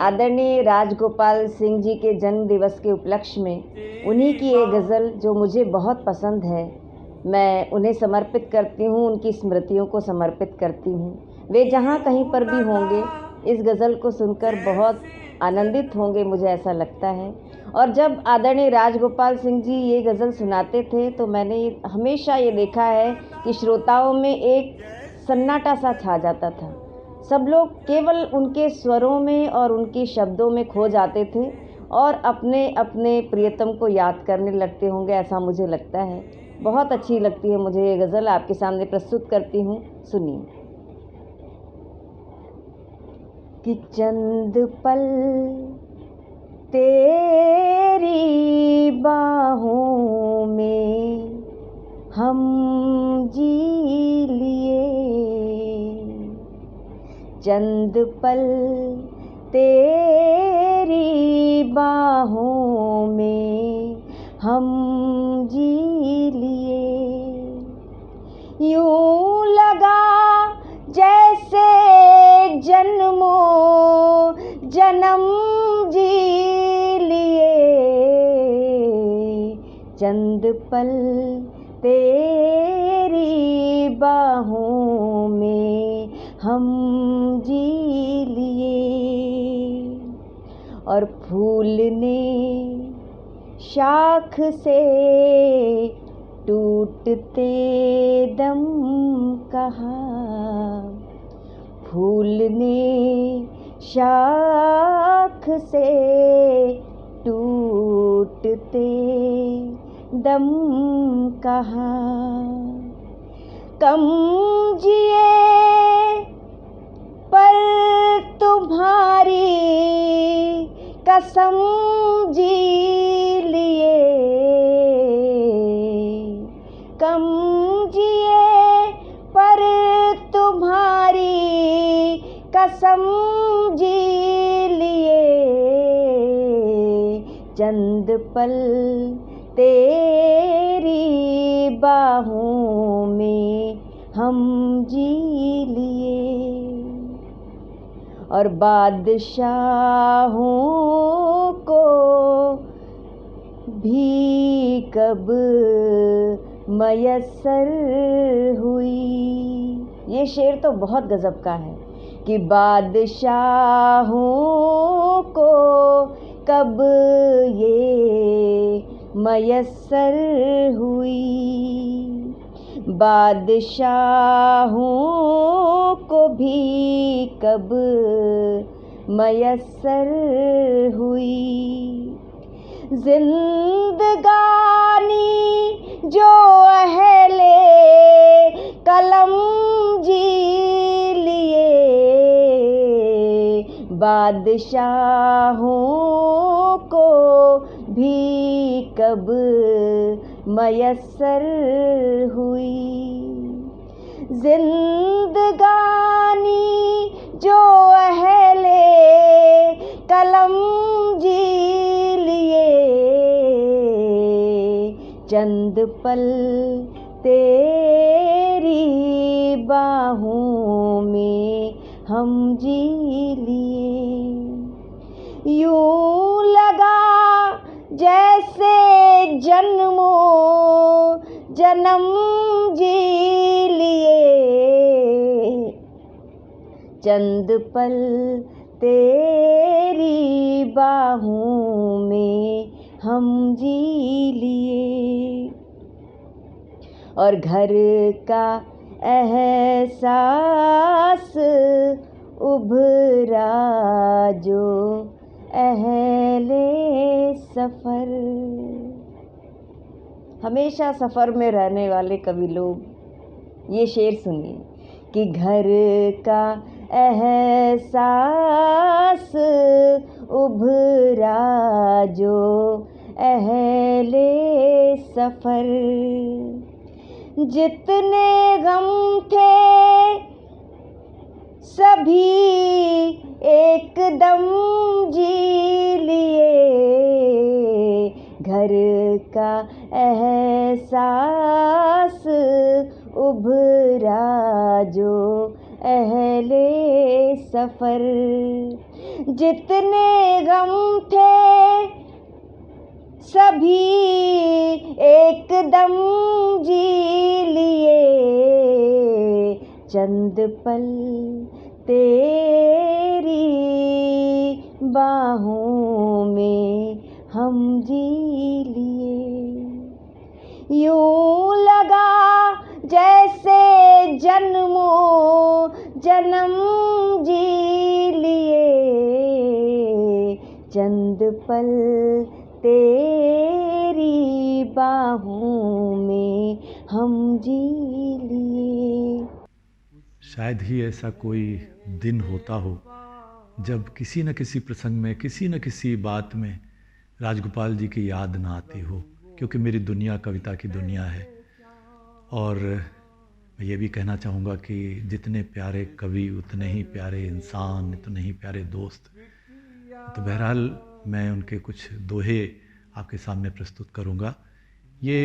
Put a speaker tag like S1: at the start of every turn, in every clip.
S1: आदरणीय राजगोपाल सिंह जी के जन्म दिवस के उपलक्ष्य में उन्हीं की एक गज़ल जो मुझे बहुत पसंद है, मैं उन्हें समर्पित करती हूँ, उनकी स्मृतियों को समर्पित करती हूँ। वे जहाँ कहीं पर भी होंगे, इस गज़ल को सुनकर बहुत आनंदित होंगे, मुझे ऐसा लगता है। और जब आदरणीय राजगोपाल सिंह जी ये गज़ल सुनाते थे तो मैंने हमेशा ये देखा है कि श्रोताओं में एक सन्नाटा सा छा जाता था। सब लोग केवल उनके स्वरों में और उनके शब्दों में खो जाते थे और अपने अपने प्रियतम को याद करने लगते होंगे, ऐसा मुझे लगता है। बहुत अच्छी लगती है मुझे ये गज़ल, आपके सामने प्रस्तुत करती हूँ, सुनिए। कि चंद पल तेरी बाहों में हम जी लिए, चंद पल तेरी बाहों में हम जी लिए। यूं लगा जैसे जन्मों जन्म जी लिए, चंद पल तेरी बाहों में हम जी लिए। और फूल ने शाख से टूटते दम कहा, फूल ने शाख से टूटते दम कहा। कम जिए पर तुम्हारी कसम जी लिए, कम जिए पर तुम्हारी कसम जी लिए। चंद पल तेरी बाहों में हम जी लिए। और बादशाहों को भी कब मयस्सर हुई। ये शेर तो बहुत गज़ब का है कि बादशाहों को कब ये मयस्सर हुई, बादशाहों को भी कब मयस्सर हुई। जिंदगानी जो अहले कलम जी लिए, बादशाहों को भी कब मयस्सर हुई। जिंदगानी जो अहले कलम जी लिए, चंद पल तेरी बाहों में हम जी लिए। यूं लगा जैसे जन्मों जन्म जी लिए, चंद पल तेरी बाहों में हम जी लिए। और घर का एहसास उभरा जो अहले सफ़र। हमेशा सफ़र में रहने वाले कवि लोग ये शेर सुनिए कि घर का एहसास उभरा जो अहले सफ़र। जितने गम थे सभी एकदम जी लिए, घर का एहसास उभरा जो अहले सफ़र। जितने गम थे सभी एकदम जी लिए, चंद पल तेरी बाहों में हम जी लिए। यूं लगा जैसे जन्मों जन्म जी लिए, चंद पल तेरी बाहों में हम जी लिए।
S2: शायद ही ऐसा कोई दिन होता हो जब किसी न किसी प्रसंग में, किसी न किसी बात में राजगोपाल जी की याद ना आती हो, क्योंकि मेरी दुनिया कविता की दुनिया है। और मैं ये भी कहना चाहूँगा कि जितने प्यारे कवि उतने ही प्यारे इंसान, उतने ही प्यारे दोस्त। तो बहरहाल मैं उनके कुछ दोहे आपके सामने प्रस्तुत करूँगा। ये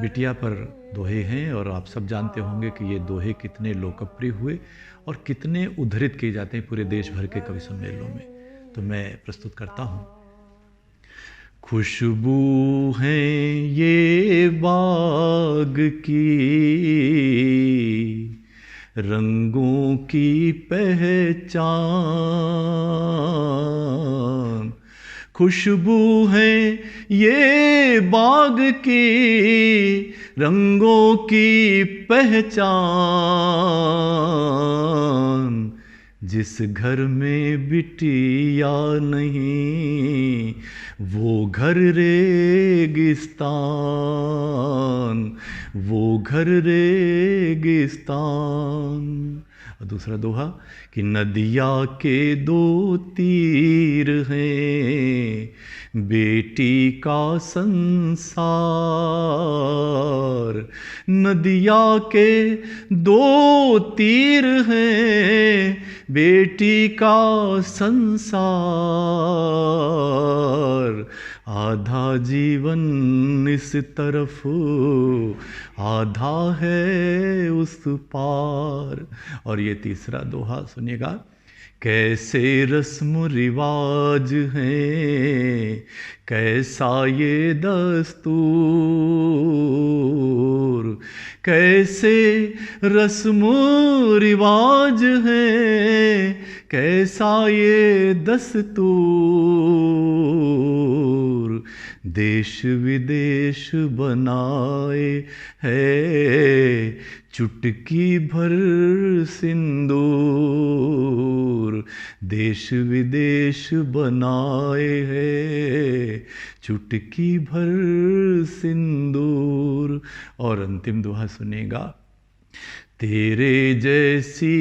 S2: बिटिया पर दोहे हैं और आप सब जानते होंगे कि ये दोहे कितने लोकप्रिय हुए और कितने उद्धृत किए जाते हैं पूरे देश भर के कवि सम्मेलनों में। तो मैं प्रस्तुत करता हूँ। खुशबू है ये बाग की, रंगों की पहचान। खुशबू है ये बाग की, रंगों की पहचान। जिस घर में बिटिया नहीं वो घर रेगिस्तान, वो घर रेगिस्तान। और दूसरा दोहा कि नदिया के दो तीर हैं, बेटी का संसार। नदिया के दो तीर हैं, बेटी का संसार। आधा जीवन इस तरफ, आधा है उस पार। और ये तीसरा दोहा सुनिएगा। कैसे रस्म रिवाज हैं, कैसा ये दस्तूर। कैसे रस्म रिवाज हैं, कैसा ये दस्तूर। देश विदेश बनाए है चुटकी भर सिंदूर। देश विदेश बनाए है चुटकी भर सिंदूर। और अंतिम दोहा सुनेगा। तेरे जैसी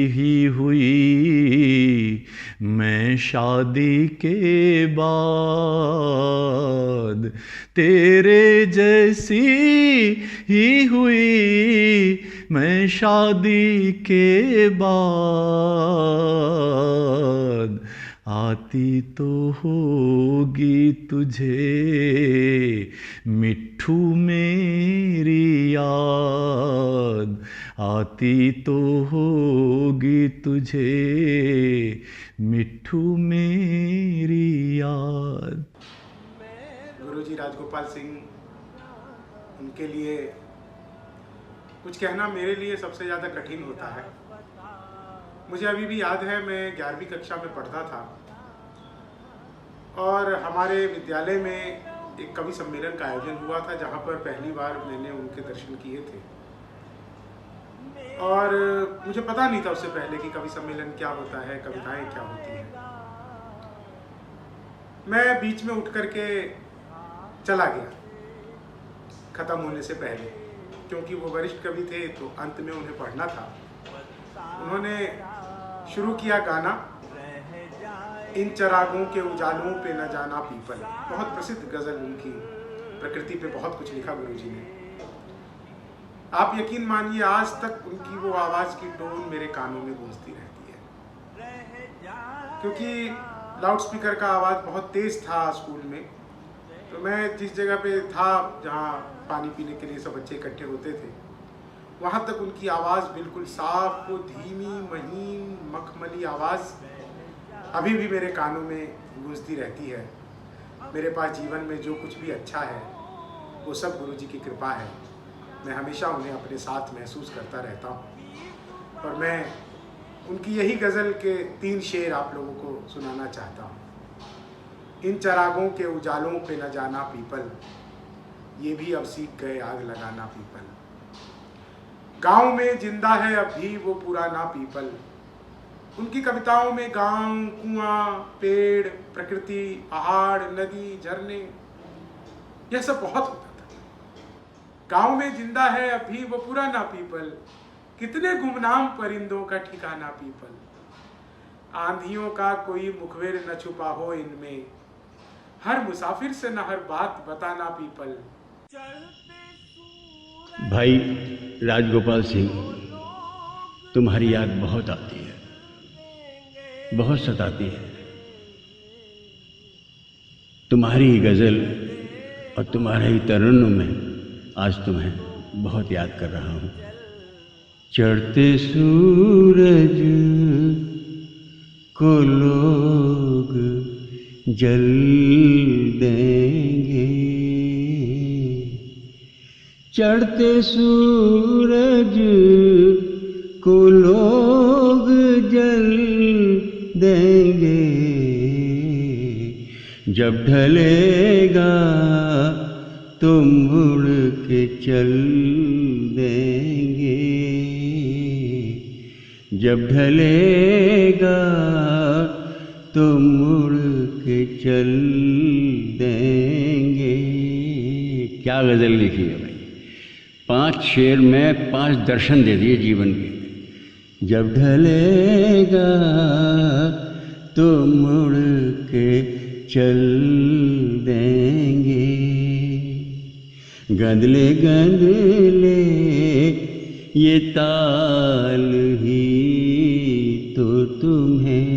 S2: ही हुई मैं शादी के बाद। तेरे जैसी ही हुई मैं शादी के बाद। आती तो होगी तुझे मिट्ठू मेरी याद। आती तो होगी तुझे मिट्ठू मेरी याद।
S3: गुरुजी राजगोपाल सिंह, उनके लिए कुछ कहना मेरे लिए सबसे ज़्यादा कठिन होता है। मुझे अभी भी याद है, मैं 11वीं कक्षा में पढ़ता था और हमारे विद्यालय में एक कवि सम्मेलन का आयोजन हुआ था, जहाँ पर पहली बार मैंने उनके दर्शन किए थे। और मुझे पता नहीं था उससे पहले कि कवि सम्मेलन क्या होता है, कविताएं क्या होती हैं। मैं बीच में उठ करके चला गया ख़त्म होने से पहले, क्योंकि वो वरिष्ठ कवि थे तो अंत में उन्हें पढ़ना था। उन्होंने शुरू किया गाना, इन चरागों के उजालों पे न जाना पीपल। बहुत प्रसिद्ध गज़ल उनकी, प्रकृति पे बहुत कुछ लिखा गुरुजी ने। आप यकीन मानिए आज तक उनकी वो आवाज़ की टोन मेरे कानों में गूंजती रहती है, क्योंकि लाउडस्पीकर का आवाज़ बहुत तेज़ था स्कूल में। तो मैं जिस जगह पे था जहाँ पानी पीने के लिए सब बच्चे इकट्ठे होते थे, वहाँ तक उनकी आवाज़ बिल्कुल साफ, वो धीमी महीन मखमली आवाज़ अभी भी मेरे कानों में गूंजती रहती है। मेरे पास जीवन में जो कुछ भी अच्छा है वो सब गुरु जी की कृपा है। मैं हमेशा उन्हें अपने साथ महसूस करता रहता हूँ और मैं उनकी यही गज़ल के 3 शेर आप लोगों को सुनाना चाहता हूँ। इन चरागों के उजालों पे न जाना पीपल, ये भी अब सीख गए आग लगाना पीपल। गांव में जिंदा है अब भी वो पुराना पीपल। उनकी कविताओं में गांव, कुआं, पेड़, प्रकृति, पहाड़, नदी, झरने, यह सब बहुत होता था। गांव में जिंदा है अब भी वो पुराना पीपल, कितने गुमनाम परिंदों का ठिकाना पीपल। आंधियों का कोई मुखबिर न छुपा हो इनमें, हर मुसाफिर से न हर बात बताना पीपल।
S4: भाई राजगोपाल सिंह, तुम्हारी याद बहुत आती है, बहुत सताती है। तुम्हारी ही गज़ल और तुम्हारे ही तरन्नुम में आज तुम्हें बहुत याद कर रहा हूँ। चढ़ते सूरज को लोग जल देंगे, चढ़ते सूरज को लोग जल देंगे, जब ढलेगा तुम मुड़ के चल देंगे, जब ढलेगा तुम मुड़ के चल देंगे। क्या गज़ल लिखी है भाई! 5 शेर में 5 दर्शन दे दिए जीवन के। जब ढलेगा तो मुड़ के चल देंगे, गंदले गंदले ये ताल ही तो तुम्हें,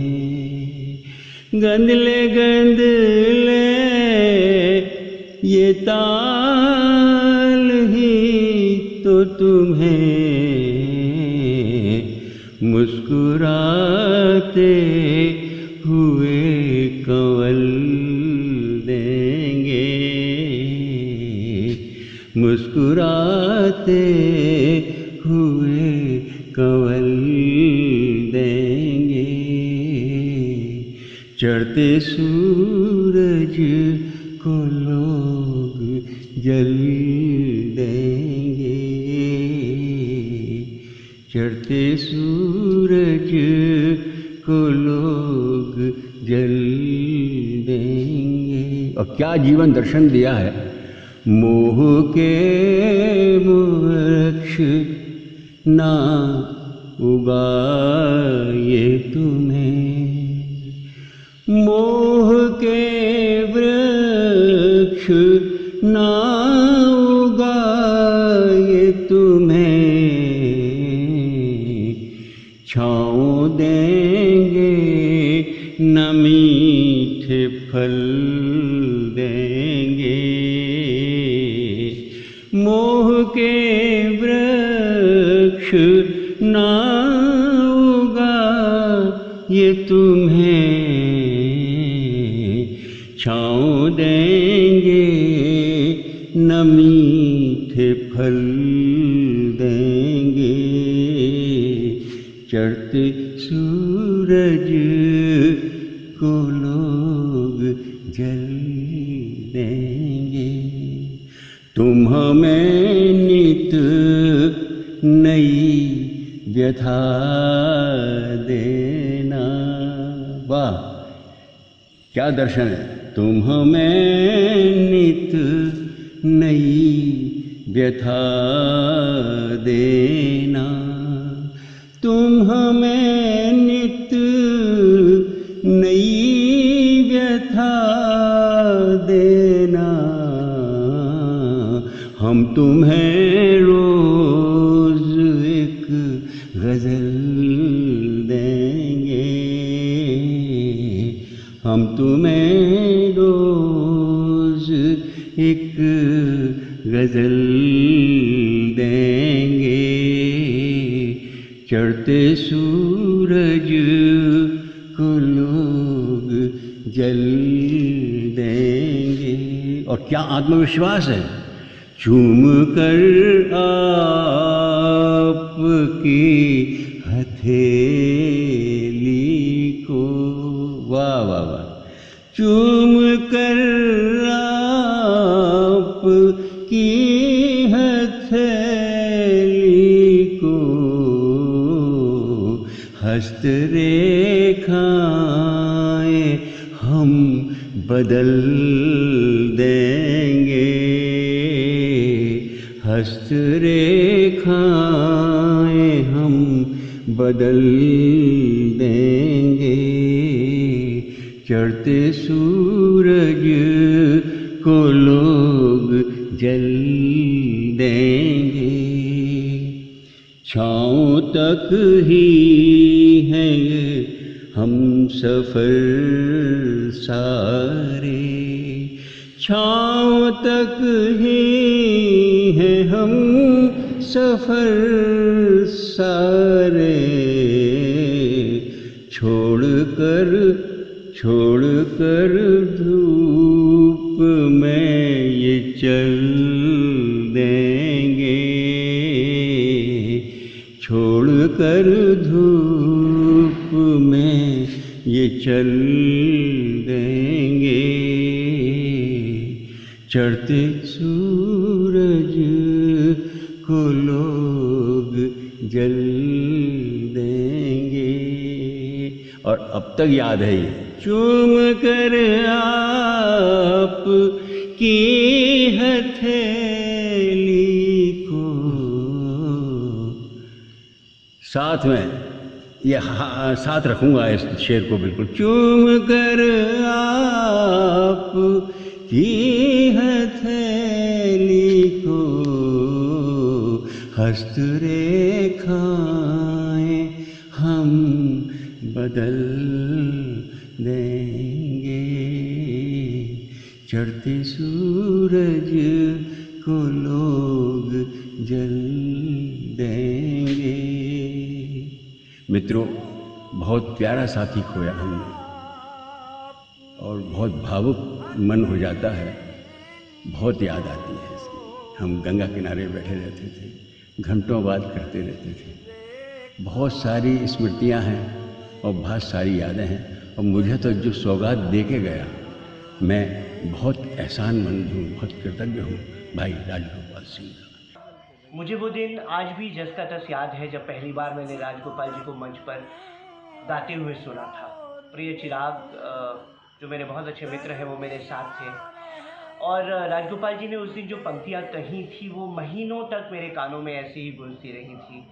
S4: गंदले गंदले ये ताल ही तो तुम्हें, मुस्कुराते हुए कंवल देंगे, मुस्कुराते हुए कंवल देंगे। चढ़ते सूरज को लोग जल देंगे, चढ़ते सूरज को लोग जल देंगे। और क्या जीवन दर्शन दिया है! मोह के वृक्ष ना उगाए तुम्हें, मोह के वृक्ष ना उगाए तुम्हें, छाँव देंगे न मीठे फल देंगे, मोह के वृक्ष ना उगाए तुम्हें, छाँव देंगे न मीठे फल देंगे। चढ़ते सूरज को लोग जल देंगे, तुम हमें नित नई व्यथा देना। वाह, क्या दर्शन है! तुम हमें नित नई व्यथा देना, तुम हमें नित नई व्यथा देना, हम तुम्हें रोज एक गज़ल देंगे, हम तुम्हें रोज एक गज़ल देंगे। चढ़ते सूरज को लोग जल देंगे। और क्या आत्मविश्वास है, चूम कर आपकी हथेली को, वाह वाह वाह, चूम कर आपकी हथेली को हस्तरेखाएं हम बदल देंगे, हस्तरेखाएं हम बदल देंगे। चढ़ते सूरज को लोग जल देंगे, छाँव तक ही है हम सफर सारे, छाँव तक ही है हम सफर सारे। छोड़ कर धूप में ये चल देंगे, छोड़ कर धूप में ये चल देंगे। चढ़ते सूरज को लोग जल देंगे। और अब तक याद है ये, चूम कर आप की हथेली को, साथ में ये साथ रखूंगा इस शेर को बिल्कुल, चूम कर आप की हथेली को हस्तरेखाएं हम बदल देंगे। चढ़ते सूरज को लोग जल देंगे। मित्रों, बहुत प्यारा साथी खोया हमने और बहुत भावुक मन हो जाता है, बहुत याद आती है इसकी। हम गंगा किनारे बैठे रहते थे, घंटों बात करते रहते थे, बहुत सारी स्मृतियां हैं और बहुत सारी यादें हैं। और मुझे तो जो सौगात दे के गया, मैं बहुत एहसानमंद हूँ, बहुत कृतज्ञ हूँ भाई राजगोपाल सिंह का।
S5: मुझे वो दिन आज भी जस का तस याद है जब पहली बार मैंने राजगोपाल जी को मंच पर गाते हुए सुना था। प्रिय चिराग जो मेरे बहुत अच्छे मित्र हैं वो मेरे साथ थे, और राजगोपाल जी ने उस दिन जो पंक्तियाँ कही थी वो महीनों तक मेरे कानों में ऐसे ही गूंजती रही थी,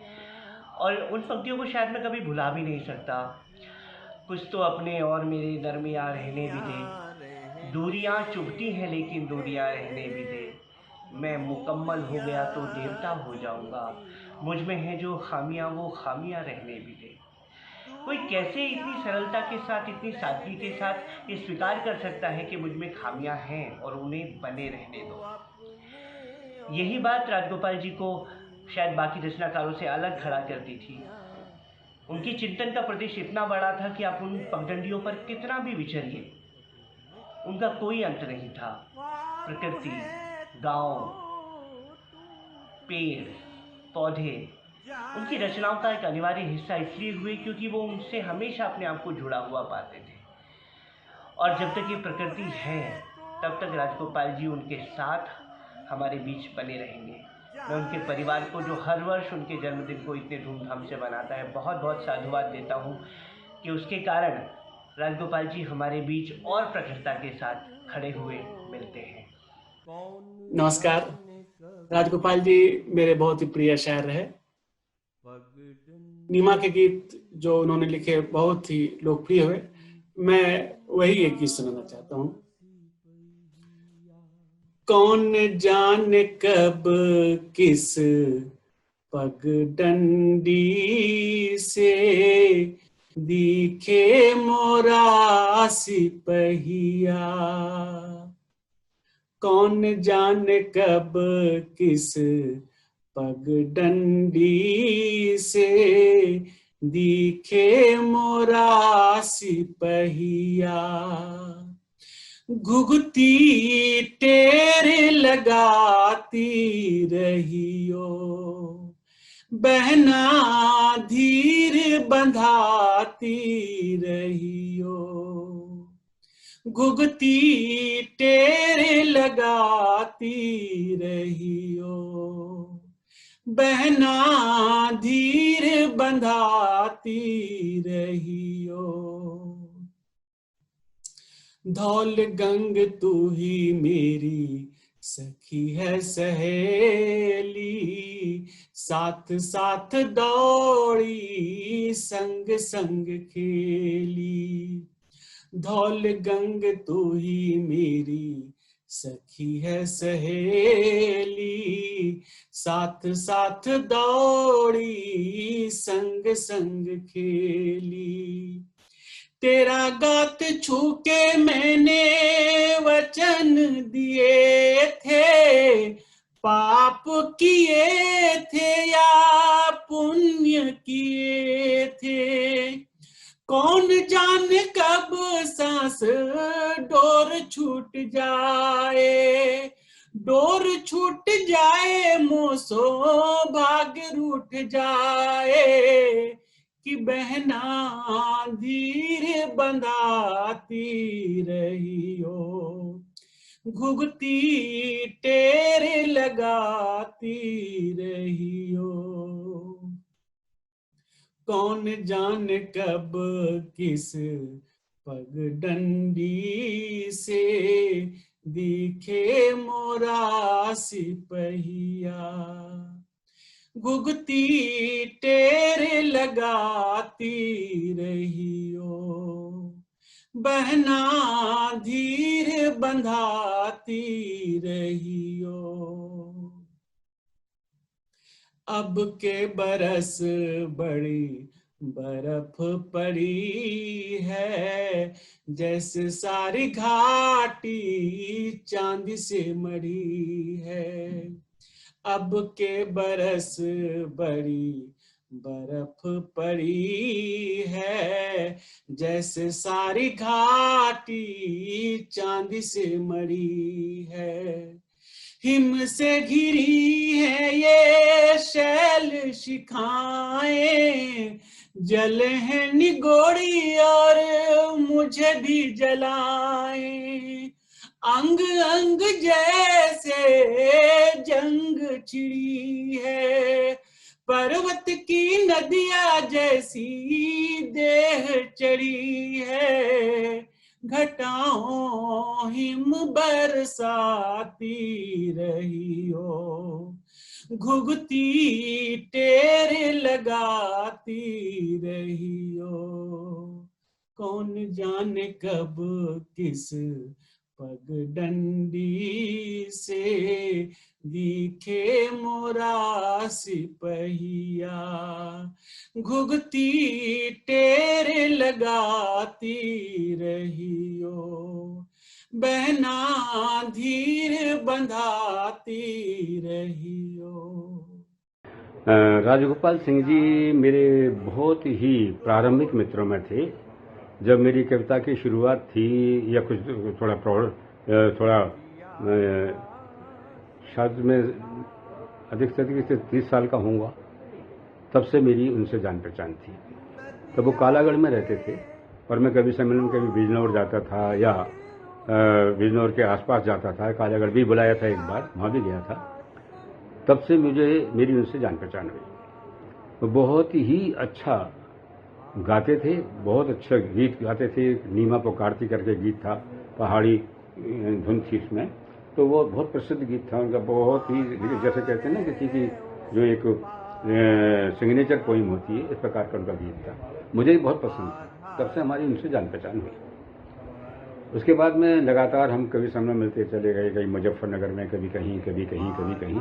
S5: और उन पंक्तियों को शायद मैं कभी भुला भी नहीं सकता। कुछ तो अपने और मेरे दरमियाँ रहने भी दे, दूरियाँ चुभती हैं लेकिन दूरियाँ रहने भी दे, मैं मुकम्मल हो गया तो देवता हो जाऊंगा, मुझ में है जो खामियां वो खामियां रहने भी दे। कोई कैसे इतनी सरलता के साथ, इतनी सादगी के साथ ये स्वीकार कर सकता है कि मुझ में खामियां हैं और उन्हें बने रहने दो। यही बात राजगोपाल जी को शायद बाकी रचनाकारों से अलग खड़ा करती थी। उनकी चिंतन का प्रदेश इतना बड़ा था कि आप उन पगडंडियों पर कितना भी विचरिए, उनका कोई अंत नहीं था। प्रकृति, गांव, पेड़, पौधे उनकी रचनाओं का एक अनिवार्य हिस्सा इसलिए हुए क्योंकि वो उनसे हमेशा अपने आप को जुड़ा हुआ पाते थे। और जब तक ये प्रकृति है तब तक राजगोपाल जी उनके साथ हमारे बीच बने रहेंगे। मैं उनके परिवार को जो हर वर्ष उनके जन्मदिन को इतने धूमधाम से मनाता है बहुत बहुत साधुवाद देता हूँ कि उसके कारण राजगोपाल जी हमारे बीच और प्रखरता के साथ खड़े हुए मिलते हैं।
S6: नमस्कार। राजगोपाल जी मेरे बहुत ही प्रिय शायर रहे। नीमा के गीत जो उन्होंने लिखे बहुत ही लोकप्रिय हुए। मैं वही एक गीत सुनाना चाहता हूँ। कौन जाने कब किस पगडंडी से दिखे मोरा सिपहिया, कौन जाने कब किस पगडंडी से दिखे मोरा सिपहिया। घुघती टेर लगाती रहियो, बहना धीर बंधाती रहियो। घुघती टेर लगाती रहियो, बहना धीर बंधाती रहियो। धौल गंग तू ही मेरी सखी है सहेली, साथ साथ दौड़ी संग संग खेली। धौल गंग तू ही मेरी सखी है सहेली, साथ साथ दौड़ी संग संग खेली। तेरा गात छू के मैंने वचन दिए थे, पाप किए थे या पुण्य किए थे। कौन जाने कब सांस डोर छूट जाए, डोर छूट जाए मोसो भाग्य रूठ जाए। कि बहना धीर बंधाती रहियो, घुघती टेर लगाती रहियो। कौन जान कब किस पगडंडी से दिखे मोरा सिपहिया। घुघती टेर लगाती रहियो, बहना धीर बंधाती रहियो। अब के बरस बड़ी बर्फ पड़ी है, जैसे सारी घाटी चांदी से मड़ी है। अब के बरस बड़ी बर्फ पड़ी है, जैसे सारी घाटी चांदी से मड़ी है। हिम से घिरी है ये शैल शिखाएं, जले हैं निगोड़ी और मुझे भी जलाएं। अंग अंग जैसे जंग छिड़ी है, पर्वत की नदियां जैसी देह चढ़ी है। घटाओं हिम बरसाती रहियो, घुघती टेर लगाती रहियो। कौन जाने कब किस पगडंडी से दिखे मोरा सिपहिया। घुघती टेर लगाती रहियो, बहना धीर बंधाती रहियो।
S4: राजगोपाल सिंह जी मेरे बहुत ही प्रारंभिक मित्रों में थे। जब मेरी कविता की शुरुआत थी या कुछ थोड़ा शायद मैं अधिक से अधिक 30 साल का होऊंगा, तब से मेरी उनसे जान पहचान थी। तब वो कालागढ़ में रहते थे और मैं कभी सम्मेलन कभी बिजनौर जाता था या बिजनौर के आसपास जाता था। कालागढ़ भी बुलाया था, एक बार वहाँ भी गया था। तब से मेरी उनसे जान पहचान हुई। वो बहुत ही अच्छा गाते थे, बहुत अच्छा गीत गाते थे। नीमा पुकारती करके गीत था, पहाड़ी धुन थी इसमें, तो वो बहुत प्रसिद्ध गीत था उनका। बहुत ही जैसे कहते हैं ना किसी की जो एक सिग्नेचर पोइम होती है, इस प्रकार का उनका गीत था। मुझे बहुत पसंद था, तब से हमारी उनसे जान पहचान हुई। उसके बाद में लगातार हम कभी समय मिलते चले गए, कहीं मुजफ्फरनगर में, कभी कहीं कभी कहीं कभी कहीं,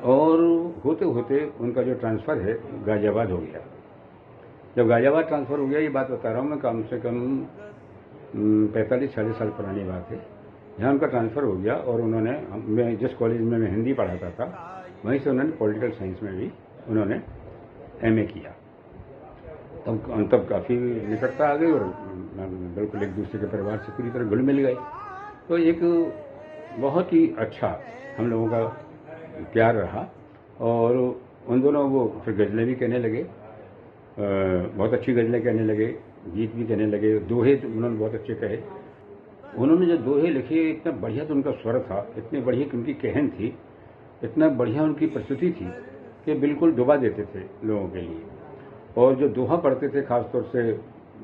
S4: और होते होते उनका जो ट्रांसफ़र है गाजियाबाद हो गया। जब गाजियाबाद ट्रांसफ़र हो गया, ये बात बता रहा हूँ मैं, कम से कम 45-46 साल पुरानी बात है, जहाँ उनका ट्रांसफ़र हो गया। और उन्होंने, मैं जिस कॉलेज में मैं हिंदी पढ़ाता था, वहीं से उन्होंने पॉलिटिकल साइंस में भी उन्होंने MA किया। तब काफ़ी निकटता आ गई और बिल्कुल एक दूसरे के परिवार से पूरी तरह घुल मिल गए। तो एक बहुत ही अच्छा हम लोगों का प्यार रहा और उन दोनों वो फिर गज़लें भी कहने लगे, बहुत अच्छी गज़लें कहने लगे, गीत भी कहने लगे, दोहे उन्होंने बहुत अच्छे कहे। उन्होंने जो दोहे लिखे इतना बढ़िया तो उनका स्वर था, इतनी बढ़िया कि उनकी कहन थी, इतना बढ़िया उनकी प्रस्तुति थी कि बिल्कुल डुबा देते थे लोगों के लिए। और जो दोहा पढ़ते थे खासतौर से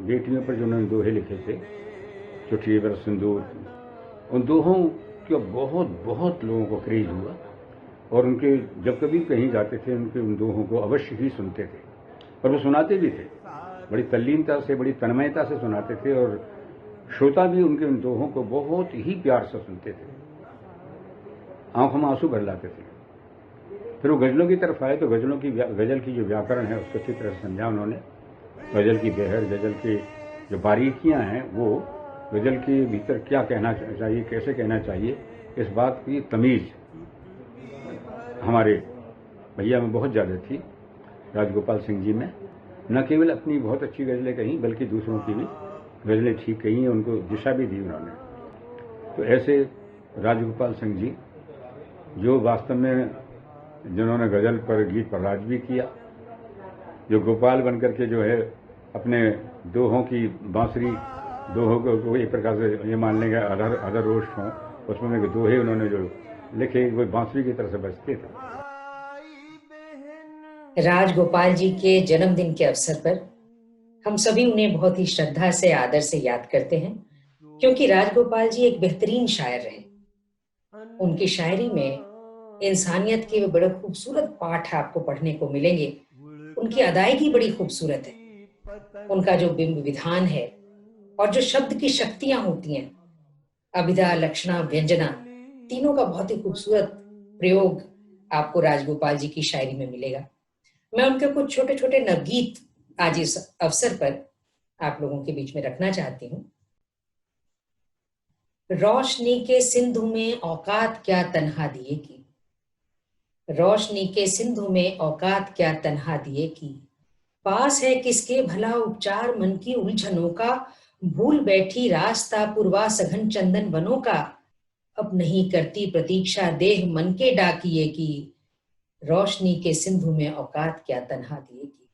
S4: बेटियों पर जो उन्होंने दोहे लिखे थे, चिट्ठी पर सिंदूर, उन दोहों का बहुत बहुत लोगों को क्रेज हुआ और उनके जब कभी कहीं जाते थे उनके उन दोहों को अवश्य ही सुनते थे और वो सुनाते भी थे, बड़ी तल्लीनता से, बड़ी तन्मयता से सुनाते थे और श्रोता भी उनके उन दोहों को बहुत ही प्यार से सुनते थे, आंखों में आंसू भर लाते थे। फिर वो गज़लों की तरफ आए तो गज़ल की जो व्याकरण है उसको अच्छी तरह से समझा उन्होंने। गज़ल की बहर, गज़ल की जो बारीकियां हैं, वो गज़ल के भीतर क्या कहना चाहिए, कैसे कहना चाहिए, इस बात की तमीज़ हमारे भैया में बहुत ज़्यादा थी, राजगोपाल सिंह जी में। न केवल अपनी बहुत अच्छी गज़लें कहीं बल्कि दूसरों की भी गज़लें ठीक कही, उनको दिशा भी दी उन्होंने। तो ऐसे राजगोपाल सिंह जी जो वास्तव में जिन्होंने गज़ल पर, गीत पर राज भी किया, जो गोपाल बनकर के जो है अपने दोहों की बांसुरी, दोहों को एक प्रकार से ये मान लेंगे अदर रोश हों, उसमें दोहे उन्होंने जो लिखे वो बांसुरी की तरह से बजते थे।
S7: राजगोपाल जी के जन्मदिन के अवसर पर हम सभी उन्हें बहुत ही श्रद्धा से, आदर से याद करते हैं, क्योंकि राजगोपाल जी एक बेहतरीन शायर रहे। उनकी शायरी में इंसानियत के बड़े खूबसूरत पाठ आपको पढ़ने को मिलेंगे। उनकी अदायगी बड़ी खूबसूरत है, उनका जो बिंब विधान है और जो शब्द की शक्तियां होती हैं, अभिधा, लक्षणा, व्यंजना, तीनों का बहुत ही खूबसूरत प्रयोग आपको राजगोपाल जी की शायरी में मिलेगा। मैं उनके कुछ छोटे छोटे नवगीत आज इस अवसर पर आप लोगों के बीच में रखना चाहती हूँ। रोशनी के सिंधु में औकात क्या तन्हा दिए की, रोशनी के सिंधु में औकात क्या तन्हा दिए की, पास है किसके भला उपचार मन की उलझनों का, भूल बैठी रास्ता पुरवा सघन चंदन वनों का, अब नहीं करती प्रतीक्षा देह मन के डाकिए की, रोशनी के सिंधु में औकात क्या तन्हा दिए की।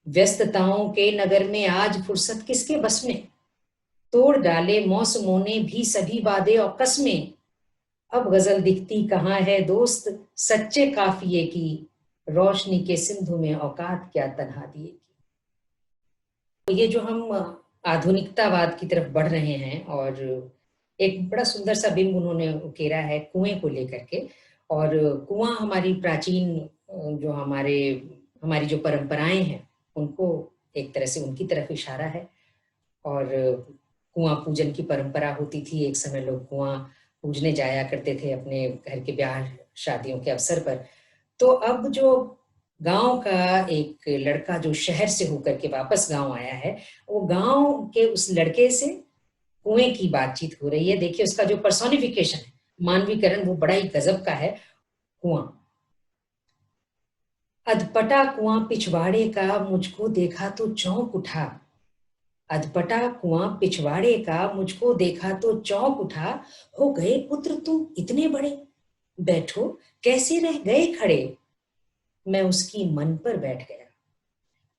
S7: व्यस्तताओं के नगर में आज फुर्सत किसके बस में, तोड़ डाले मौसमों ने भी सभी वादे और कस्में, अब गजल दिखती कहाँ है दोस्त सच्चे काफिए की, रोशनी के सिंधु में औकात क्या तन्हा दिए की। तो ये जो हम आधुनिकतावाद की तरफ बढ़ रहे हैं और एक बड़ा सुंदर सा बिंब उन्होंने उकेरा है कुएं को लेकर के, और कुआं हमारी प्राचीन जो हमारी जो परंपराएं हैं उनको एक तरह से उनकी तरफ इशारा है। और कुआं पूजन की परंपरा होती थी, एक समय लोग कुआं पूजने जाया करते थे अपने घर के ब्याह शादियों के अवसर पर। तो अब जो गांव का एक लड़का जो शहर से होकर के वापस गांव आया है, वो गांव के उस लड़के से कुएं की बातचीत हो रही है। देखिए उसका जो पर्सोनिफिकेशन है, मानवीकरण, वो बड़ा ही गजब का है। कुआं, अधपटा कुआं पिछवाड़े का मुझको देखा तो चौंक उठा, अधपटा कुआं पिछवाड़े का मुझको देखा तो चौंक उठा, हो गए पुत्र तुम इतने बड़े, बैठो कैसे रह गए खड़े। मैं उसकी मन पर बैठ गया,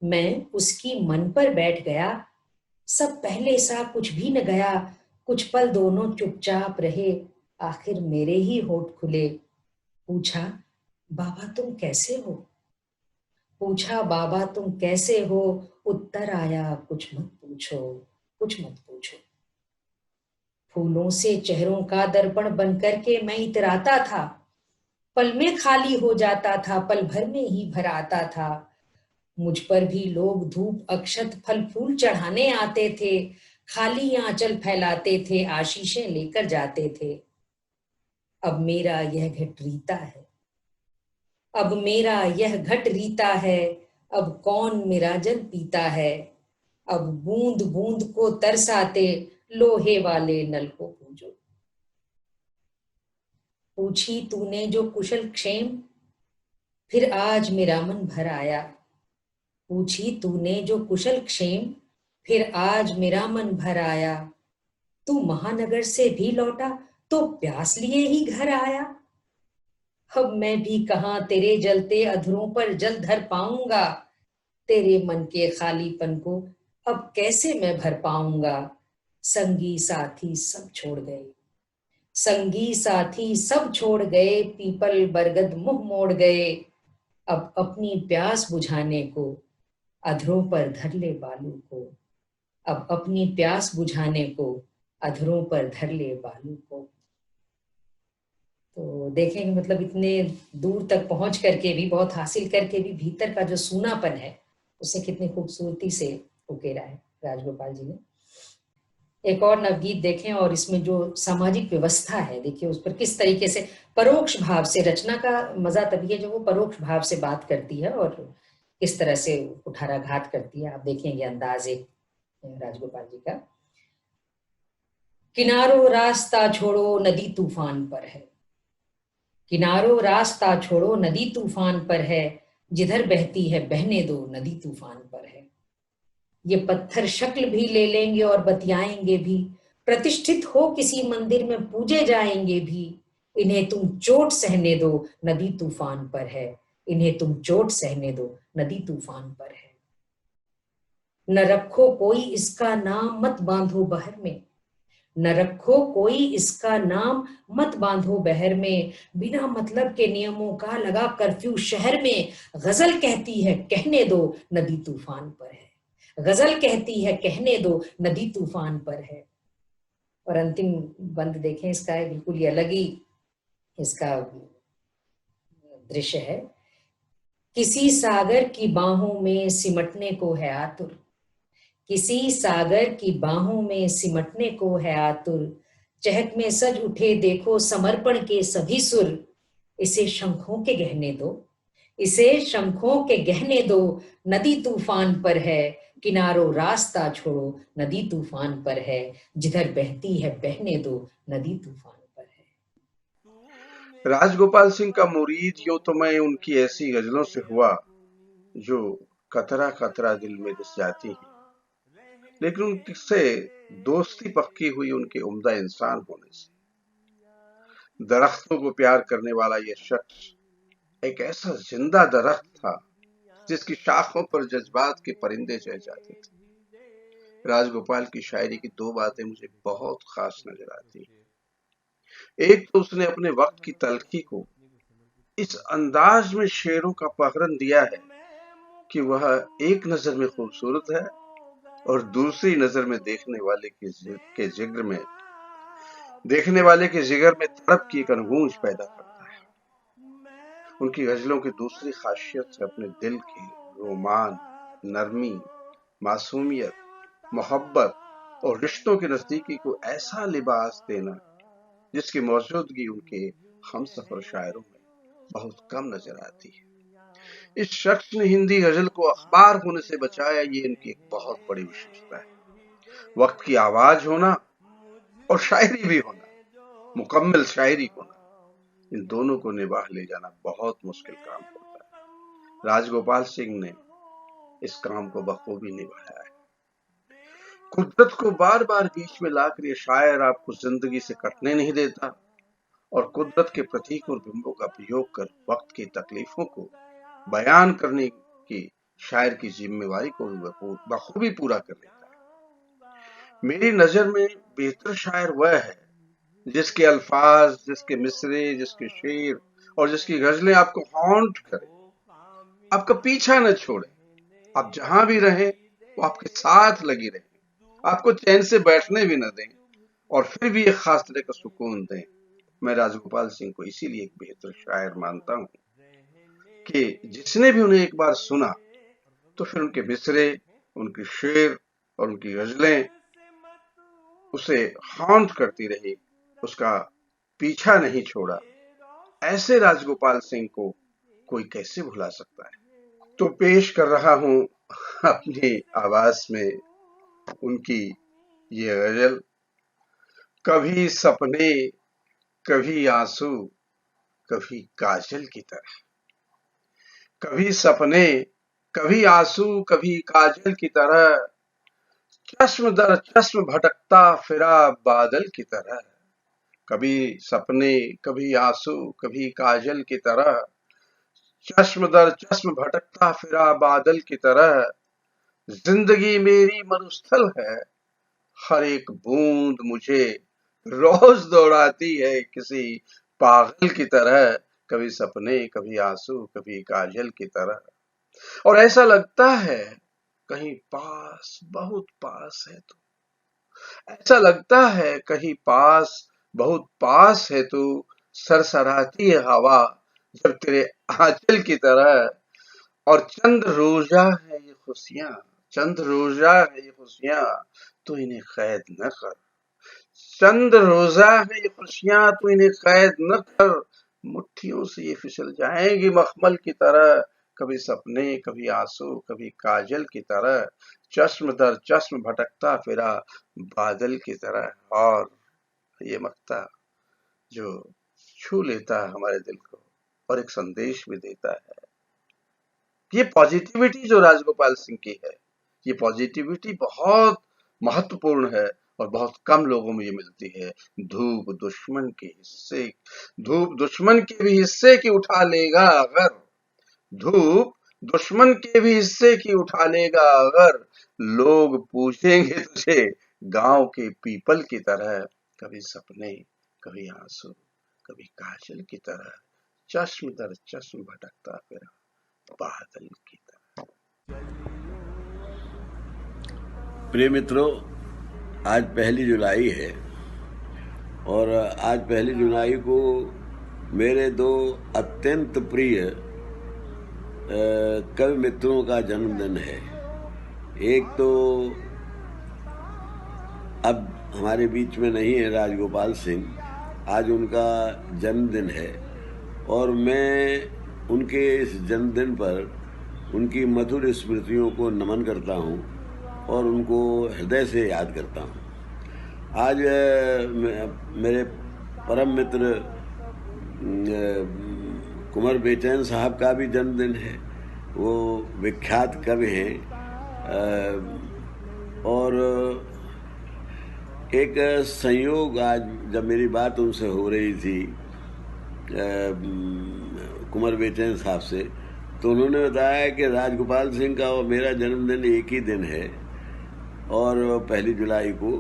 S7: मैं उसकी मन पर बैठ गया, सब पहले सा कुछ भी न गया, कुछ पल दोनों चुपचाप रहे, आखिर मेरे ही होठ खुले। पूछा बाबा तुम कैसे हो, पूछा बाबा तुम कैसे हो, उत्तर आया कुछ मत पूछो, कुछ मत पूछो। फूलों से चेहरों का दर्पण बनकर के मैं इतराता था, पल में खाली हो जाता था, पल भर में ही भर आता था। मुझ पर भी लोग धूप अक्षत फल फूल चढ़ाने आते थे, खाली आंचल फैलाते थे, आशीषें लेकर जाते थे। अब मेरा यह घट रीता है, अब मेरा यह घट रीता है, अब कौन मेरा जल पीता है। अब बूंद बूंद को तरसाते लोहे वाले नल को पूजो। पूछी तूने जो कुशल क्षेम, फिर आज मेरा मन भर आया, पूछी तूने जो कुशल क्षेम, फिर आज मेरा मन भर आया। तू महानगर से भी लौटा तो प्यास लिए ही घर आया। अब मैं भी कहाँ तेरे जलते अधरों पर जल धर पाऊंगा। तेरे मन के खालीपन को अब कैसे मैं भर पाऊंगा। संगी साथी सब छोड़ गए, संगी साथी सब छोड़ गए, पीपल बरगद मुंह मोड़ गए। अब अपनी प्यास बुझाने को अधरों पर धर ले बालू को। अब अपनी प्यास बुझाने को अधरों पर धर ले बालू को। तो देखेंगे मतलब इतने दूर तक पहुंच करके भी, बहुत हासिल करके भी, भीतर का जो सूनापन है उसे कितनी खूबसूरती से उकेरा है राजगोपाल जी ने। एक और नवगीत देखें और इसमें जो सामाजिक व्यवस्था है देखिए उस पर किस तरीके से परोक्ष भाव से, रचना का मजा तभी है जब वो परोक्ष भाव से बात करती है और किस तरह से कुठाराघात करती है। आप देखेंगे अंदाज एक राजगोपाल जी का। किनारों रास्ता छोड़ो नदी तूफान पर है, किनारों रास्ता छोड़ो नदी तूफान पर है, जिधर बहती है बहने दो नदी तूफान पर है। ये पत्थर शक्ल भी ले लेंगे और बतियाएंगे भी, प्रतिष्ठित हो किसी मंदिर में पूजे जाएंगे भी। इन्हें तुम चोट सहने दो नदी तूफान पर है, इन्हें तुम चोट सहने दो नदी तूफान पर है। न रखो कोई इसका नाम मत बांधो बहर में, न रखो कोई इसका नाम मत बांधो बहर में। बिना मतलब के नियमों का लगा कर्फ्यू शहर में। गजल कहती है कहने दो नदी तूफान पर है, गजल कहती है कहने दो नदी तूफान पर है। और अंतिम बंद देखें इसका, बिल्कुल ही अलग ही इसका दृश्य है। किसी सागर की बाहों में सिमटने को है आतुर, किसी सागर की बाहों में सिमटने को है आतुर। चहक में सज उठे देखो समर्पण के सभी सुर। इसे शंखों के गहने दो, इसे शंखों के गहने दो, नदी तूफान पर है। किनारों रास्ता छोड़ो नदी तूफान पर है, जिधर बहती है बहने दो नदी तूफान पर है।
S8: राजगोपाल सिंह का मुरीद यूं तो मैं उनकी ऐसी गजलों से हुआ जो कतरा कतरा दिल में रिस जाती है, लेकिन उनसे दोस्ती पक्की हुई उनके उम्दा इंसान होने से। दरख्तों को प्यार करने वाला यह शख्स एक ऐसा जिंदा दरख्त था जिसकी शाखों पर जज्बात के परिंदे चढ़ जाते थे। राजगोपाल की शायरी की दो बातें मुझे बहुत खास नजर आती हैं। एक तो उसने अपने वक्त की तलखी को इस अंदाज में शेरों का पहरन दिया है कि वह एक नजर में खूबसूरत है और दूसरी नजर में देखने वाले के जिगर में तड़प की एक अनगूंज पैदा करता है। उनकी गजलों की दूसरी खासियत है अपने दिल की रोमान, नरमी, मासूमियत, मोहब्बत और रिश्तों के नजदीकी को ऐसा लिबास देना जिसकी मौजूदगी उनके हमसफर शायरों में बहुत कम नजर आती है। इस शख्स ने हिंदी गजल को अखबार होने से बचाया, ये इनकी एक बहुत बड़ी विशेषता है। वक्त की आवाज होना और शायरी भी होना, मुकम्मल शायरी होना, इन दोनों को निभाह ले जाना बहुत मुश्किल काम होता है। राजगोपाल सिंह ने इस काम को बखूबी निभाया है। कुदरत को बार बार बीच में लाकर ये शायर आपको जिंदगी से कटने नहीं देता और कुदरत के प्रतीक और बिंबों का प्रयोग कर वक्त की तकलीफों को बयान करने की शायर की जिम्मेवारी को बखूबी पूरा कर लेता है। मेरी नजर में बेहतर शायर वह है जिसके अल्फाज, जिसके मिसरे, जिसके शेर और जिसकी गजलें आपको हॉन्ट करें, आपका पीछा न छोड़े, आप जहां भी रहें वो आपके साथ लगी रहे, आपको चैन से बैठने भी न दें और फिर भी एक खास तरह का सुकून दें। मैं राजगोपाल सिंह को इसीलिए एक बेहतर शायर मानता हूं कि जिसने भी उन्हें एक बार सुना तो फिर उनके मिसरे, उनके शेर और उनकी गजलें उसे हॉन्ट करती रही, उसका पीछा नहीं छोड़ा। ऐसे राजगोपाल सिंह को कोई कैसे भुला सकता है। तो पेश कर रहा हूं अपनी आवाज में उनकी ये गजल, कभी सपने कभी आंसू कभी काजल की तरह। कभी सपने कभी आंसू कभी काजल की तरह, चश्म दर चश्म भटकता फिरा बादल की तरह। कभी सपने कभी आंसू कभी काजल की तरह, चश्म दर चश्म भटकता फिरा बादल की तरह। जिंदगी मेरी मरुस्थल है, हर एक बूंद मुझे रोज दौड़ाती है किसी पागल की तरह। कभी सपने कभी आंसू कभी काजल की तरह। और ऐसा लगता है कहीं पास बहुत पास है तू, ऐसा लगता है कहीं पास बहुत पास है तू। सरसराती है हवा जब तेरे आंचल की तरह। और चंद रोजा है ये खुशियां, चंद रोजा है ये खुशियां, तू इन्हें कैद न कर। चंद रोजा है ये खुशियां, तू इन्हें कैद न कर। मुट्ठियों से ये फिसल जाएंगी मखमल की तरह। कभी सपने कभी आंसू कभी काजल की तरह, चश्म दर चश्म भटकता फिरा बादल की तरह। और ये मक्ता जो छू लेता है हमारे दिल को और एक संदेश भी देता है। ये पॉजिटिविटी जो राजगोपाल सिंह की है, ये पॉजिटिविटी बहुत महत्वपूर्ण है और बहुत कम लोगों में ये मिलती है। धूप दुश्मन के हिस्से, धूप दुश्मन के भी हिस्से की उठा लेगा अगर, धूप दुश्मन के भी हिस्से की उठा लेगा अगर। लोग पूछेंगे तुझे गांव के पीपल की तरह। कभी सपने कभी आंसू कभी काजल की तरह, चश्म दर चश्म भटकता फिरा बादल की तरह।
S4: प्रिय मित्रों, आज 1 जुलाई है और आज 1 जुलाई को मेरे 2 अत्यंत प्रिय कवि मित्रों का जन्मदिन है। एक तो अब हमारे बीच में नहीं है, राजगोपाल सिंह, आज उनका जन्मदिन है और मैं उनके इस जन्मदिन पर उनकी मधुर स्मृतियों को नमन करता हूँ और उनको हृदय से याद करता हूँ। आज मेरे परम मित्र कुंवर बेचैन साहब का भी जन्मदिन है। वो विख्यात कवि हैं और एक संयोग, आज जब मेरी बात उनसे हो रही थी कुंवर बेचैन साहब से, तो उन्होंने बताया कि राजगोपाल सिंह का और मेरा जन्मदिन एक ही दिन है और 1 जुलाई को,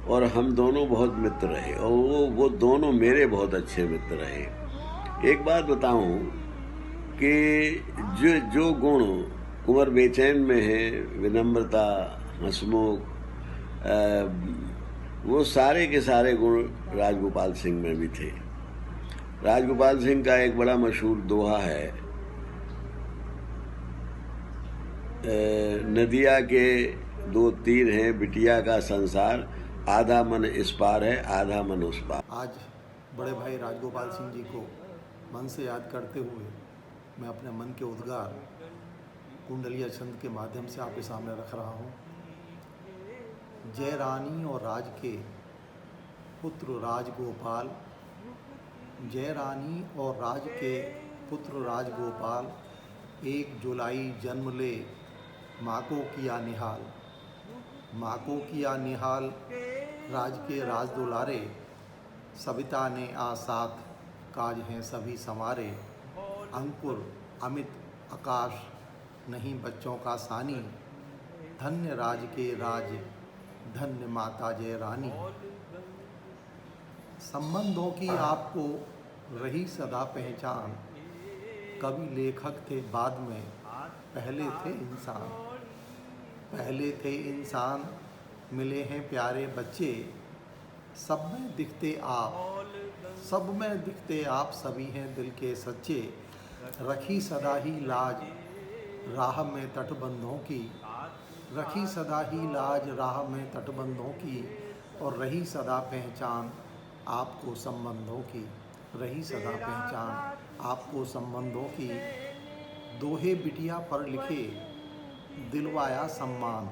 S4: और हम दोनों बहुत मित्र रहे और वो दोनों मेरे बहुत अच्छे मित्र रहे। एक बात बताऊं कि जो गुण कुंवर बेचैन में है, विनम्रता, हंसमुख, वो सारे के सारे गुण राजगोपाल सिंह में भी थे। राजगोपाल सिंह का एक बड़ा मशहूर दोहा है, नदिया के 2 तीर हैं, बिटिया का संसार, आधा मन इस पार है आधा मन उस पार।
S9: आज बड़े भाई राजगोपाल सिंह जी को मन से याद करते हुए मैं अपने मन के उद्गार कुंडलिया छंद के माध्यम से आपके सामने रख रहा हूँ। जय रानी और राज के पुत्र राजगोपाल, जय रानी और राज के पुत्र राजगोपाल, 1 जुलाई जन्म ले माँ को किया निहाल। माँ को किया निहाल राज के राज दुलारे, सविता ने आ साथ काज हैं सभी संवारे। अंकुर अमित आकाश नहीं बच्चों का सानी, धन्य राज के राज धन्य माता जय रानी। संबंधों की आपको रही सदा पहचान, कवि लेखक थे बाद में पहले थे इंसान। पहले थे इंसान मिले हैं प्यारे बच्चे, सब में दिखते आप, सब में दिखते आप, सभी हैं दिल के सच्चे। रखी सदा ही लाज राह में तटबंधों की, रखी सदा ही लाज राह में तटबंधों की, और रही सदा पहचान आपको संबंधों की, रही सदा पहचान आपको संबंधों की। दोहे बिटिया पर लिखे दिलवाया सम्मान,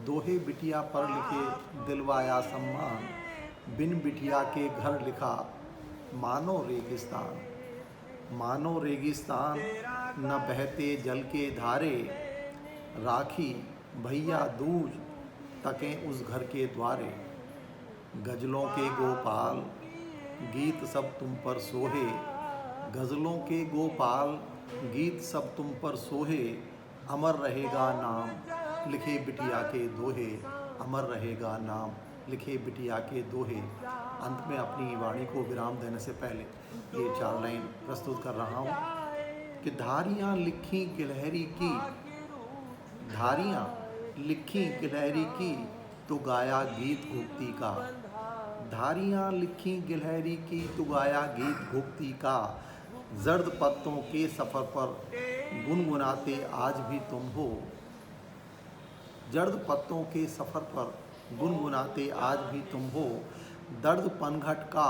S9: दोहे बिटिया पर लिखे दिलवाया सम्मान, बिन बिटिया के घर लिखा मानो रेगिस्तान। मानो रेगिस्तान न बहते जल के धारे, राखी भैया दूज तकें उस घर के द्वारे। गजलों के गोपाल गीत सब तुम पर सोहे, गजलों के गोपाल गीत सब तुम पर सोहे। अमर रहेगा नाम लिखे बिटिया के दोहे, अमर रहेगा नाम लिखे बिटिया के दोहे। अंत में अपनी वाणी को विराम देने से पहले ये 4 लाइन प्रस्तुत कर रहा हूँ कि धारियाँ लिखी गिलहरी की, धारियाँ लिखी गिलहरी की तो गाया गीत घुगती का। धारियाँ लिखी गिलहरी की तो गाया गीत घुगती का। जर्द पत्तों के सफ़र पर गुनगुनाते आज भी तुम हो, जर्द पत्तों के सफ़र पर गुनगुनाते आज भी तुम हो। दर्द पनघट का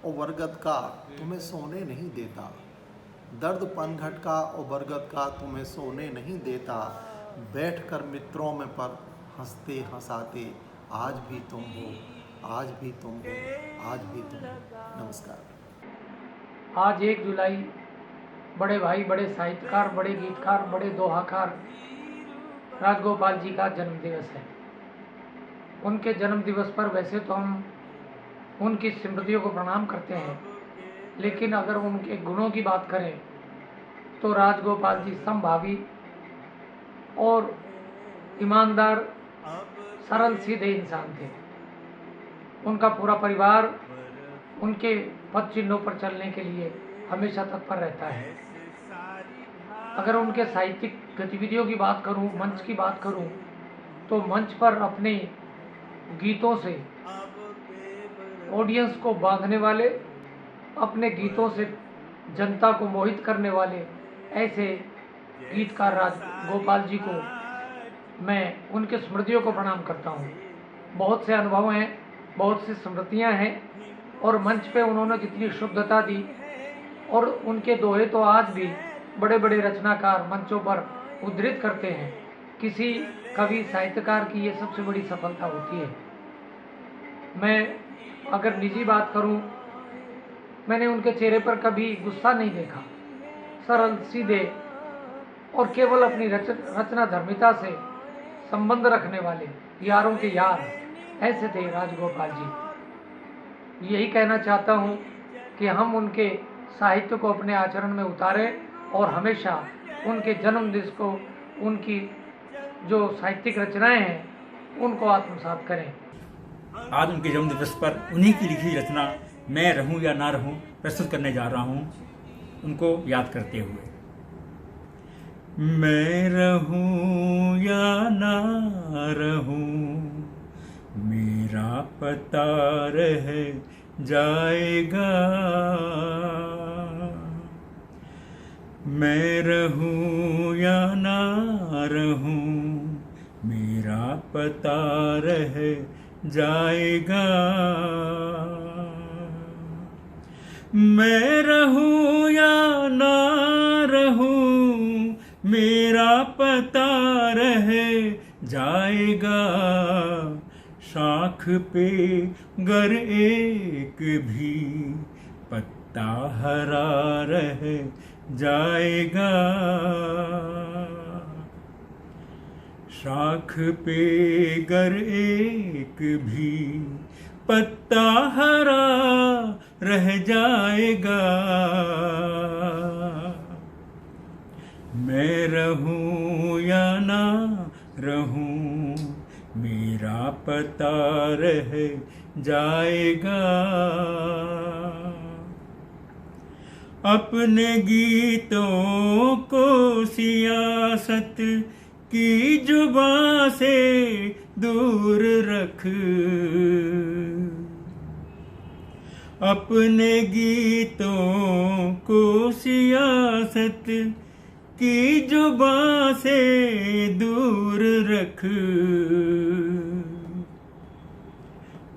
S9: और बरगद का तुम्हें सोने नहीं देता, दर्द पनघट का और बरगद का तुम्हें सोने नहीं देता। बैठकर मित्रों में पर हंसते हंसाते आज भी तुम हो, आज भी तुम हो, आज भी तुम हो। नमस्कार।
S10: आज 1 जुलाई बड़े भाई, बड़े साहित्यकार, बड़े गीतकार, बड़े दोहाकार राजगोपाल जी का जन्म दिवस है। उनके जन्म दिवस पर वैसे तो हम उनकी स्मृतियों को प्रणाम करते हैं, लेकिन अगर उनके गुणों की बात करें तो राजगोपाल जी समभावी और ईमानदार, सरल सीधे इंसान थे। उनका पूरा परिवार उनके पद चिन्हों पर चलने के लिए हमेशा तत्पर रहता है। अगर उनके साहित्यिक गतिविधियों की बात करूं, मंच की बात करूं, तो मंच पर अपने गीतों से ऑडियंस को बांधने वाले, अपने गीतों से जनता को मोहित करने वाले ऐसे गीतकार राजगोपाल जी को मैं उनके स्मृतियों को प्रणाम करता हूँ। बहुत से अनुभव हैं, बहुत सी स्मृतियाँ हैं और मंच पे उन्होंने जितनी शुद्धता दी, और उनके दोहे तो आज भी बड़े बड़े रचनाकार मंचों पर उद्धृत करते हैं। किसी कवि साहित्यकार की ये सबसे बड़ी सफलता होती है। मैं अगर निजी बात करूं, मैंने उनके चेहरे पर कभी गुस्सा नहीं देखा। सरल सीधे और केवल अपनी रचना धर्मिता से संबंध रखने वाले यारों के यार ऐसे थे राजगोपाल जी। यही कहना चाहता हूं कि हम उनके साहित्य को अपने आचरण में उतारें और हमेशा उनके जन्म दिवस को, उनकी जो साहित्यिक रचनाएं हैं उनको आत्मसात करें।
S11: आज उनके जन्म दिवस पर उन्हीं की लिखी रचना मैं रहूं या ना रहूं प्रस्तुत करने जा रहा हूं, उनको याद करते हुए। मैं रहूं या ना रहूं मेरा पता रह जाएगा, मैं रहूं या ना रहूं मेरा पता रह जाएगा। मैं रहूं या ना रहूं मेरा पता रह जाएगा। शाख पे गर एक भी पत्ता हरा रह जाएगा। शाख पे गर एक भी पत्ता हरा रह जाएगा। मैं रहूं या ना रहूं मेरा पता रह जाएगा। अपने गीतों को सियासत की जुबां से दूर रख, अपने गीतों को सियासत की जुबां से दूर रख।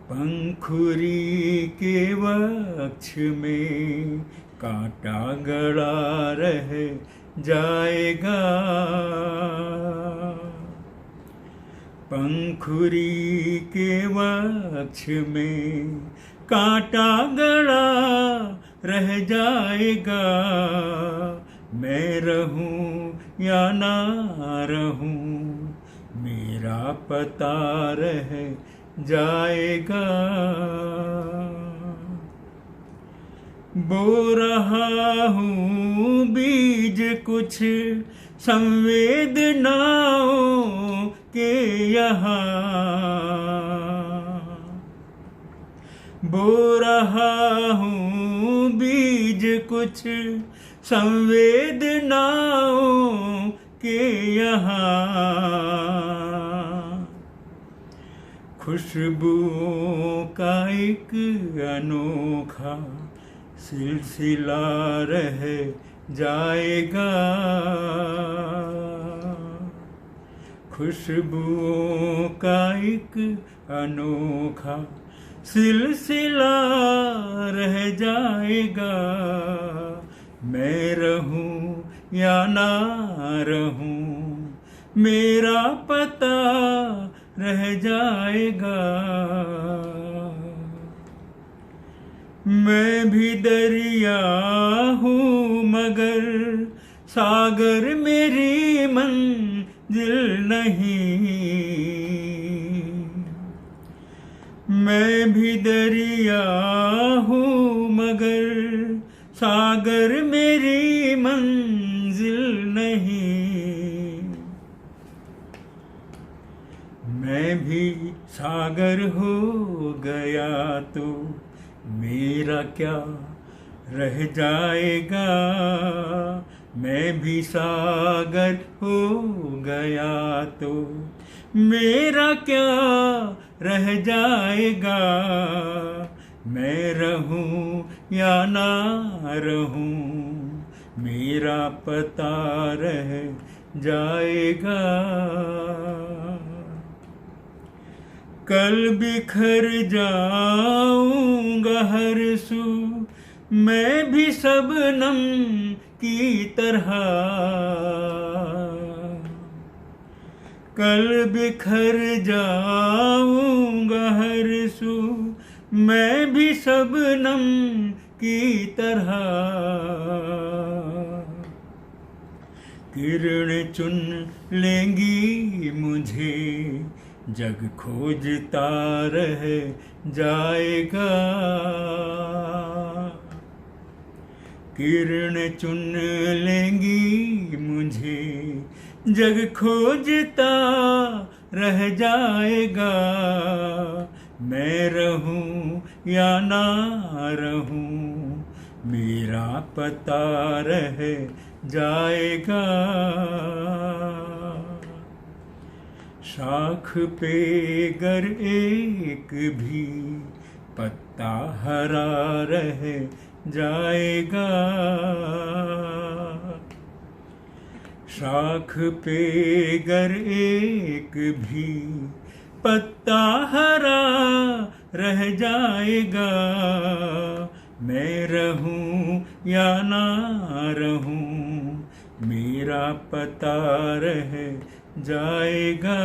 S11: पंखुरी के वक्ष में कांटा गड़ा रह जाएगा। पंखुरी के वक्ष में कांटा गड़ा रह जाएगा, मैं रहूं या ना रहूं, मेरा पता रह जाएगा। बो रहा हूँ बीज कुछ संवेदनाओं के यहाँ, बो रहा हूँ बीज कुछ संवेदनाओं के यहाँ, खुशबुओं का एक अनोखा सिलसिला रह जाएगा, खुशबुओं का एक अनोखा सिलसिला रह जाएगा, मैं रहूं या ना रहूं, मेरा पता रह जाएगा। मैं भी दरिया हूँ मगर सागर मेरी मंजिल नहीं, मैं भी दरिया हूँ मगर सागर मेरी मंजिल नहीं, मैं भी सागर हो गया तो मेरा क्या रह जाएगा, मैं भी सागर हो गया तो मेरा क्या रह जाएगा, मैं रहूं या ना रहूं, मेरा पता रह जाएगा। कल बिखर जाऊंगा हर सू मैं भी शबनम की तरह, कल बिखर जाऊंगा हर सू मैं भी शबनम की तरह, किरण चुन लेंगी मुझे जग खोजता रह जाएगा, किरण चुन लेंगी मुझे जग खोजता रह जाएगा, मैं रहूं या ना रहूं, मेरा पता रह जाएगा। शाख पे गर एक भी पत्ता हरा रह जाएगा, शाख पे गर एक भी पत्ता हरा रह जाएगा, मैं रहूं या ना रहूं, मेरा पता रह जाएगा,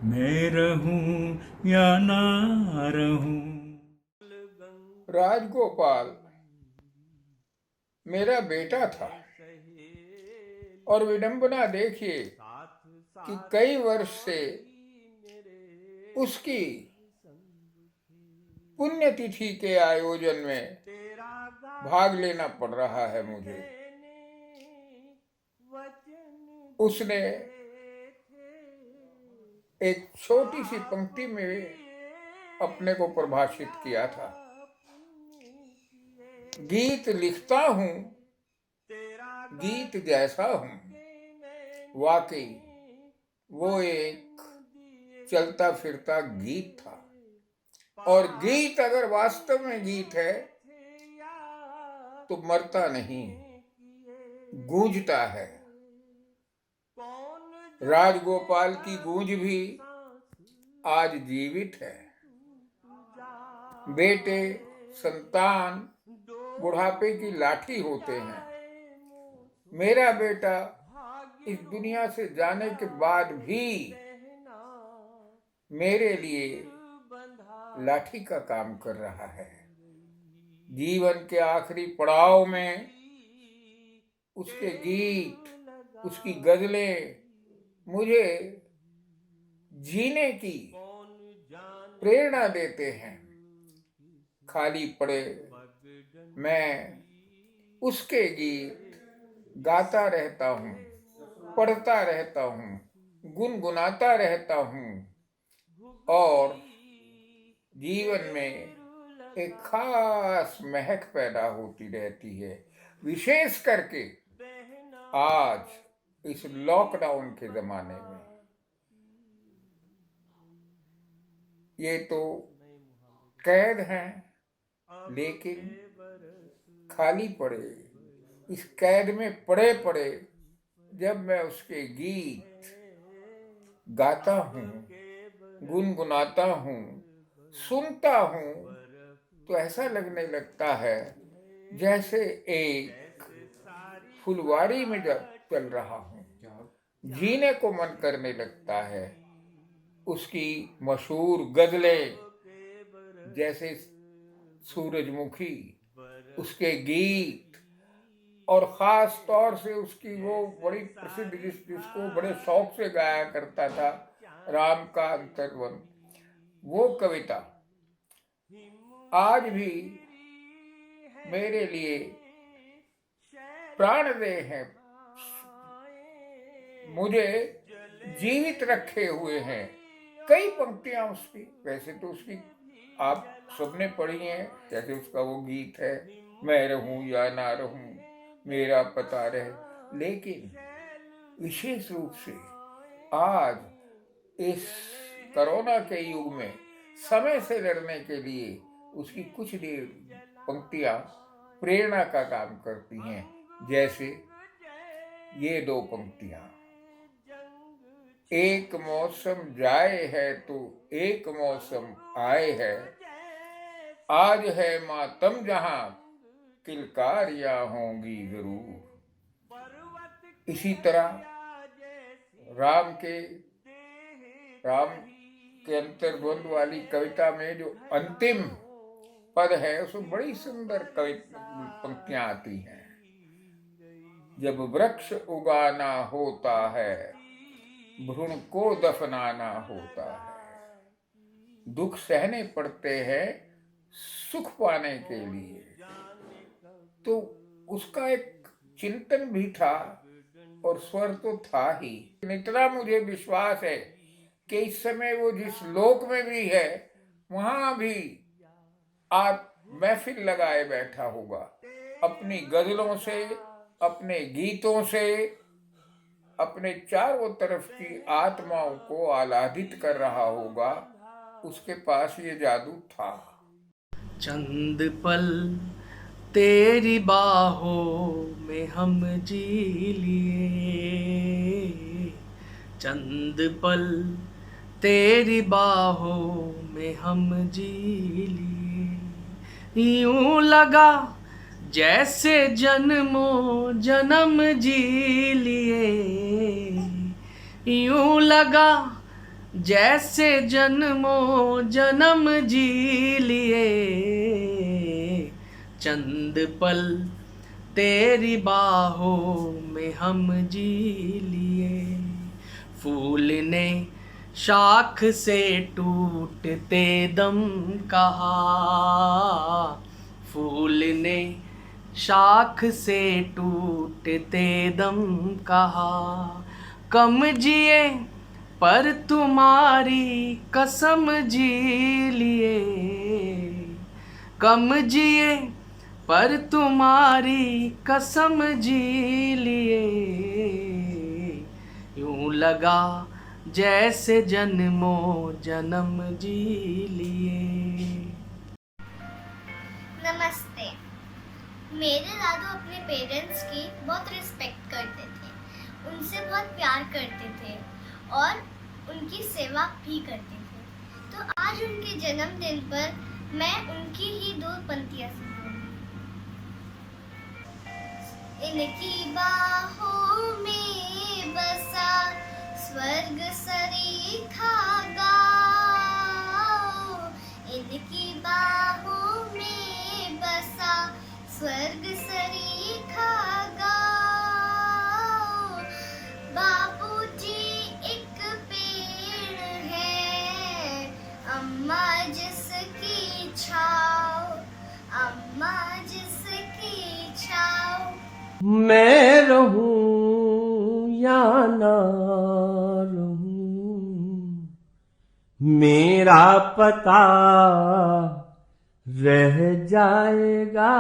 S11: मैं रहूं या ना रहूं।
S12: राजगोपाल मेरा बेटा था और विडंबना देखिए कि कई वर्ष से उसकी पुण्यतिथि के आयोजन में भाग लेना पड़ रहा है मुझे। उसने एक छोटी सी पंक्ति में अपने को परिभाषित किया था, गीत लिखता हूं गीत जैसा हूं। वाकई वो एक चलता फिरता गीत था, और गीत अगर वास्तव में गीत है तो मरता नहीं, गूंजता है। राजगोपाल की गूंज भी आज जीवित है। बेटे, संतान बुढ़ापे की लाठी होते हैं। मेरा बेटा इस दुनिया से जाने के बाद भी मेरे लिए लाठी का काम कर रहा है। जीवन के आखिरी पड़ाव में उसके गीत, उसकी गजलें मुझे जीने की प्रेरणा देते हैं। खाली पड़े मैं उसके गीत गाता रहता हूँ, पढ़ता रहता हूँ, गुनगुनाता रहता हूँ और जीवन में एक खास महक पैदा होती रहती है। विशेष करके आज इस लॉकडाउन के जमाने में ये तो कैद हैं, लेकिन खाली पड़े इस कैद में पड़े पड़े जब मैं उसके गीत गाता हूँ, गुनगुनाता हूँ, सुनता हूँ, तो ऐसा लगने लगता है जैसे एक फुलवारी में जब चल रहा हूँ। जीने को मन करने लगता है। उसकी मशहूर गजलें जैसे सूरजमुखी, उसके गीत और ख़ास तौर से उसकी वो बड़ी प्रसिद्ध जिसको बड़े शौक से गाया करता था, राम का अंतर्वन, वो कविता आज भी मेरे लिए प्राणदेह है, मुझे जीवित रखे हुए हैं। कई पंक्तियां उसकी, वैसे तो उसकी आप सबने पढ़ी हैं, जैसे उसका वो गीत है, मैं रहूं या ना रहूं मेरा पता रहे, लेकिन विशेष रूप से आज इस कोरोना के युग में समय से लड़ने के लिए उसकी कुछ देर पंक्तियां प्रेरणा का काम करती हैं। जैसे ये दो पंक्तियां, एक मौसम जाए है तो एक मौसम आए है, आज है मातम जहां किलकारियां होंगी जरूर। इसी तरह राम के अंतर्बंध वाली कविता में जो अंतिम पद है उसमें बड़ी सुंदर पंक्तियां आती हैं। जब वृक्ष उगाना होता है, भ्रूण को दफनाना होता है, दुख सहने पड़ते हैं सुख पाने के लिए। तो उसका एक चिंतन भी था और स्वर तो था ही। इतना मुझे विश्वास है कि इस समय वो जिस लोक में भी है वहां भी आप महफिल लगाए बैठा होगा, अपनी गजलों से, अपने गीतों से अपने चारों तरफ की आत्माओं को आह्लादित कर रहा होगा। उसके पास ये जादू था।
S13: चंद पल तेरी बाहों में हम जी लिए, चंद पल तेरी बाहों में हम जी लिए, यूं लगा जैसे जन्मों जन्म जी लिए, यूं लगा जैसे जन्मों जन्म जी लिए, चंद पल तेरी बाहों में हम जी लिए। फूल ने शाख से टूटते दम कहा, फूल ने शाख से टूटते दम कहा, कम जिए पर तुम्हारी कसम जी लिए, कम जिए पर तुम्हारी कसम जी लिए, यूं लगा जैसे जन्मों जन्म जी लिए।
S14: नमस्ते। मेरे दादू अपने पेरेंट्स की बहुत रिस्पेक्ट करते थे, उनसे बहुत प्यार करते थे और उनकी सेवा भी करते थे। तो आज उनके जन्मदिन पर मैं उनकी ही दो पंक्तियां सुनाऊंगी। इनकी बाहों में बसा स्वर्ग सरीखा गाओ, इनकी बाहों में बसा स्वर्ग सरीखा गाओ, बाबूजी एक पेड़ है, अम्मा जिसकी छाव, अम्मा जिसकी छाव।
S13: मैं रहूं या ना रहूं, मेरा पता रह जाएगा।